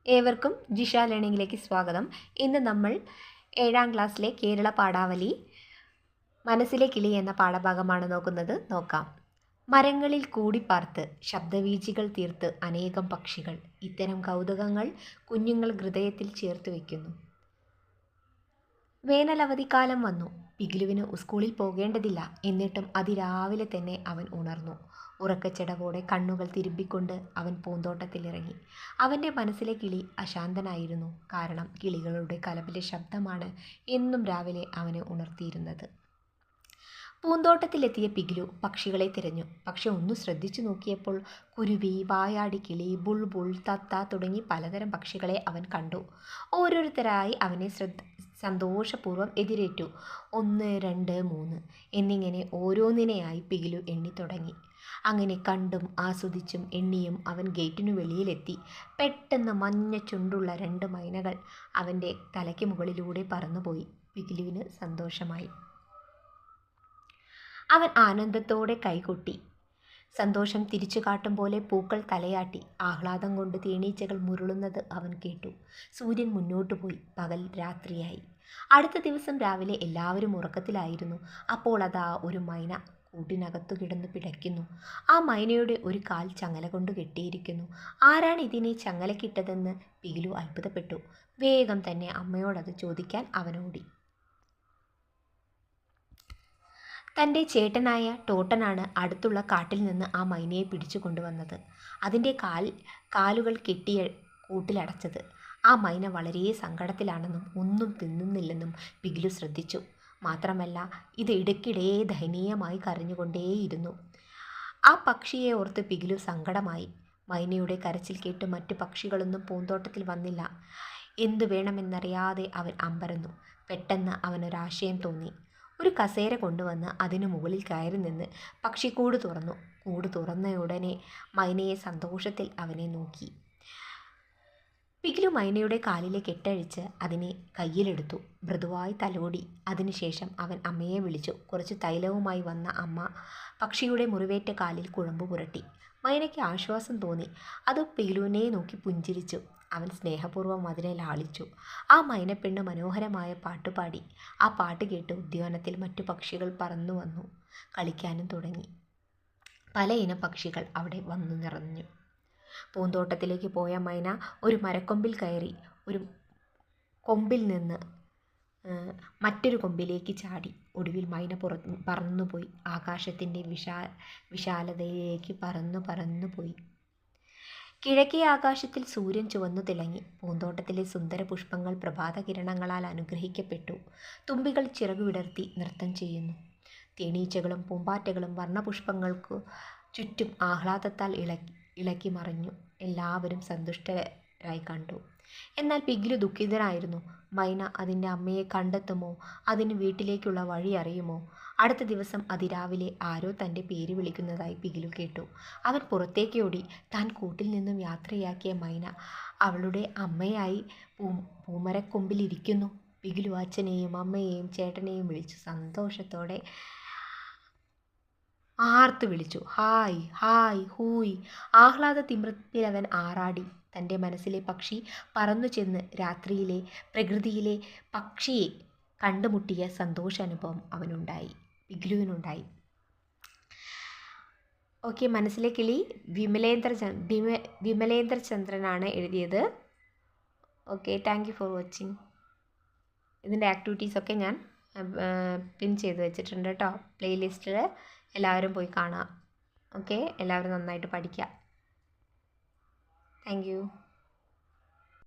ഏവർക്കും ജിഷ ലേണിംഗിലേക്ക് സ്വാഗതം. ഇന്ന് നമ്മൾ 7ാം ക്ലാസ്സിലെ കേരള പാഠാവലി മനസ്സിലെ കിളി എന്ന പാഠഭാഗമാണ് നോക്കാം. മരങ്ങളിൽ കൂടിപ്പാർത്ത് ശബ്ദവീചികൾ തീർത്ത് അനേകം പക്ഷികൾ. ഇത്തരം കൗതുകങ്ങൾ കുഞ്ഞുങ്ങൾ ഹൃദയത്തിൽ ചേർത്ത് വയ്ക്കുന്നു. വേനലവധിക്കാലം വന്നു. പിഗിലുവിന് സ്കൂളിൽ പോകേണ്ടതില്ല. എന്നിട്ടും അതിരാവിലെ തന്നെ അവൻ ഉണർന്നു. ഉറക്കച്ചടവോടെ കണ്ണുകൾ തിരുമ്പിക്കൊണ്ട് അവൻ പൂന്തോട്ടത്തിലിറങ്ങി. അവൻ്റെ മനസ്സിലെ കിളി അശാന്തനായിരുന്നു. കാരണം കിളികളുടെ കലപിലെ ശബ്ദമാണ് എന്നും രാവിലെ അവനെ ഉണർത്തിയിരുന്നത്. പൂന്തോട്ടത്തിലെത്തിയ പിഗിലു പക്ഷികളെ തിരഞ്ഞു. പക്ഷെ ഒന്ന് ശ്രദ്ധിച്ചു നോക്കിയപ്പോൾ കുരുവി, വായാടി കിളി, ബുൾബുൾ, തത്ത തുടങ്ങി പലതരം പക്ഷികളെ അവൻ കണ്ടു. ഓരോരുത്തരായി അവനെ സന്തോഷപൂർവ്വം എതിരേറ്റു. 1, 2, 3 എന്നിങ്ങനെ ഓരോന്നിനെയായി പിഗിലു എണ്ണി തുടങ്ങി. അങ്ങനെ കണ്ടും ആസ്വദിച്ചും എണ്ണിയും അവൻ ഗേറ്റിനു വെളിയിലെത്തി. പെട്ടെന്ന് മഞ്ഞ ചുണ്ടുള്ള 2 മൈനകൾ അവൻ്റെ തലയ്ക്ക് മുകളിലൂടെ പറന്നുപോയി. പിഗിലുവിന് സന്തോഷമായി. അവൻ ആനന്ദത്തോടെ കൈകൊട്ടി. സന്തോഷം തിരിച്ചു കാട്ടും പോലെ പൂക്കൾ തലയാട്ടി. ആഹ്ലാദം കൊണ്ട് തേനീച്ചകൾ മുരളുന്നത് അവൻ കേട്ടു. സൂര്യൻ മുന്നോട്ടു പോയി. പകൽ രാത്രിയായി. അടുത്ത ദിവസം രാവിലെ എല്ലാവരും ഉറക്കത്തിലായിരുന്നു. അപ്പോൾ അതാ ഒരു മൈന കൂട്ടിനകത്തു കിടന്ന് പിടയ്ക്കുന്നു. ആ മൈനയുടെ ഒരു കാൽ ചങ്ങല കൊണ്ട് കെട്ടിയിരിക്കുന്നു. ആരാണ് ഇതിനെ ചങ്ങലക്കിട്ടതെന്ന് പിഗിലു അത്ഭുതപ്പെട്ടു. വേഗം തന്നെ അമ്മയോടത് ചോദിക്കാൻ അവനോടി. തൻ്റെ ചേട്ടനായ ടോട്ടനാണ് അടുത്തുള്ള കാട്ടിൽ നിന്ന് ആ മൈനയെ പിടിച്ചു കൊണ്ടുവന്നത്. അതിൻ്റെ കാലുകൾ കെട്ടിയ കൂട്ടിലടച്ചത്. ആ മൈന വളരെ സങ്കടത്തിലാണെന്നും ഒന്നും തിന്നുന്നില്ലെന്നും പിഗിലു ശ്രദ്ധിച്ചു. മാത്രമല്ല ഇത് ഇടയ്ക്കിടെ ദയനീയമായി കരഞ്ഞുകൊണ്ടേയിരുന്നു. ആ പക്ഷിയെ ഓർത്ത് പിഗിലു സങ്കടമായി. മൈനയുടെ കരച്ചിൽ കേട്ട് മറ്റു പക്ഷികളൊന്നും പൂന്തോട്ടത്തിൽ വന്നില്ല. എന്തു വേണമെന്നറിയാതെ അവൻ അമ്പരന്നു. പെട്ടെന്ന് അവനൊരാശയം തോന്നി. ഒരു കസേര കൊണ്ടുവന്ന് അതിനു മുകളിൽ കയറി നിന്ന് പക്ഷി കൂട് തുറന്നു. കൂട് തുറന്നയുടനെ മൈനയെ സന്തോഷത്തിൽ അവനെ നോക്കി. പിഗിലു മൈനയുടെ കാലിലെ കെട്ടഴിച്ച് അതിനെ കയ്യിലെടുത്തു. മൃദുവായി തലോടി. അതിനുശേഷം അവൻ അമ്മയെ വിളിച്ചു. കുറച്ച് തൈലവുമായി വന്ന അമ്മ പക്ഷിയുടെ മുറിവേറ്റ കാലിൽ കുഴമ്പ് പുരട്ടി. മൈനയ്ക്ക് ആശ്വാസം തോന്നി. അത് പിഗിലുവിനെ നോക്കി പുഞ്ചിരിച്ചു. അവൻ സ്നേഹപൂർവ്വം അതിനെ ലാളിച്ചു. ആ മൈനപ്പെണ്ണ് മനോഹരമായ പാട്ടുപാടി. ആ പാട്ട് കേട്ട് ഉദ്യാനത്തിൽ മറ്റു പക്ഷികൾ പറന്നു വന്നു കളിക്കാനും തുടങ്ങി. പല ഇനം പക്ഷികൾ അവിടെ വന്നു നിറഞ്ഞു. പൂന്തോട്ടത്തിലേക്ക് പോയ മൈന ഒരു മരക്കൊമ്പിൽ കയറി. ഒരു കൊമ്പിൽ നിന്ന് മറ്റൊരു കൊമ്പിലേക്ക് ചാടി. ഒടുവിൽ മൈന പറന്നുപോയി. ആകാശത്തിൻ്റെ വിശാലതയിലേക്ക് പറന്നുപോയി. കിഴക്കേ ആകാശത്തിൽ സൂര്യൻ ചുവന്നു തിളങ്ങി. പൂന്തോട്ടത്തിലെ സുന്ദര പുഷ്പങ്ങൾ പ്രഭാത കിരണങ്ങളാൽ അനുഗ്രഹിക്കപ്പെട്ടു. തുമ്പികൾ ചിറകുവിടർത്തി നൃത്തം ചെയ്യുന്നു. തേനീച്ചകളും പൂമ്പാറ്റകളും വർണ്ണപുഷ്പങ്ങൾക്കു ചുറ്റും ആഹ്ലാദത്താൽ ഇളക്കി മറിഞ്ഞു. എല്ലാവരും സന്തുഷ്ടരായി കണ്ടു. എന്നാൽ പിഗിലു ദുഃഖിതനായിരുന്നു. മൈന അതിൻ്റെ അമ്മയെ കണ്ടെത്തുമോ? അതിന് വീട്ടിലേക്കുള്ള വഴി അറിയുമോ? അടുത്ത ദിവസം അതിരാവിലെ ആരോ തൻ്റെ പേര് വിളിക്കുന്നതായി പിഗിലു കേട്ടു. അവൻ പുറത്തേക്ക് ഓടി. താൻ കൂട്ടിൽ നിന്നും യാത്രയാക്കിയ മൈന അവളുടെ അമ്മയായി പൂമരക്കൊമ്പിലിരിക്കുന്നു. പിഗിലു അച്ഛനെയും അമ്മയെയും ചേട്ടനെയും വിളിച്ചു സന്തോഷത്തോടെ ആർത്തു വിളിച്ചു. ഹായ് ഹായ് ഹൂയ്. ആഹ്ലാദ തിമിർപ്പിലവൻ ആറാടി. തൻ്റെ മനസ്സിലെ പക്ഷി പറന്നു ചെന്ന് രാത്രിയിലെ പ്രകൃതിയിലെ പക്ഷിയെ കണ്ടുമുട്ടിയ സന്തോഷാനുഭവം പിഗിലുവിനുണ്ടായി. ഓക്കെ, മനസ്സിലെ കിളി വിമലേന്ദ്ര ചന്ദ്രനാണ് എഴുതിയത്. Okay, thank you for watching. ഇതിൻ്റെ ആക്ടിവിറ്റീസൊക്കെ ഞാൻ പിൻ ചെയ്ത് വെച്ചിട്ടുണ്ട് കേട്ടോ പ്ലേലിസ്റ്റിൽ. എല്ലാവരും പോയി കാണാം. ഓക്കെ, എല്ലാവരും നന്നായിട്ട് പഠിക്കുക. Thank you.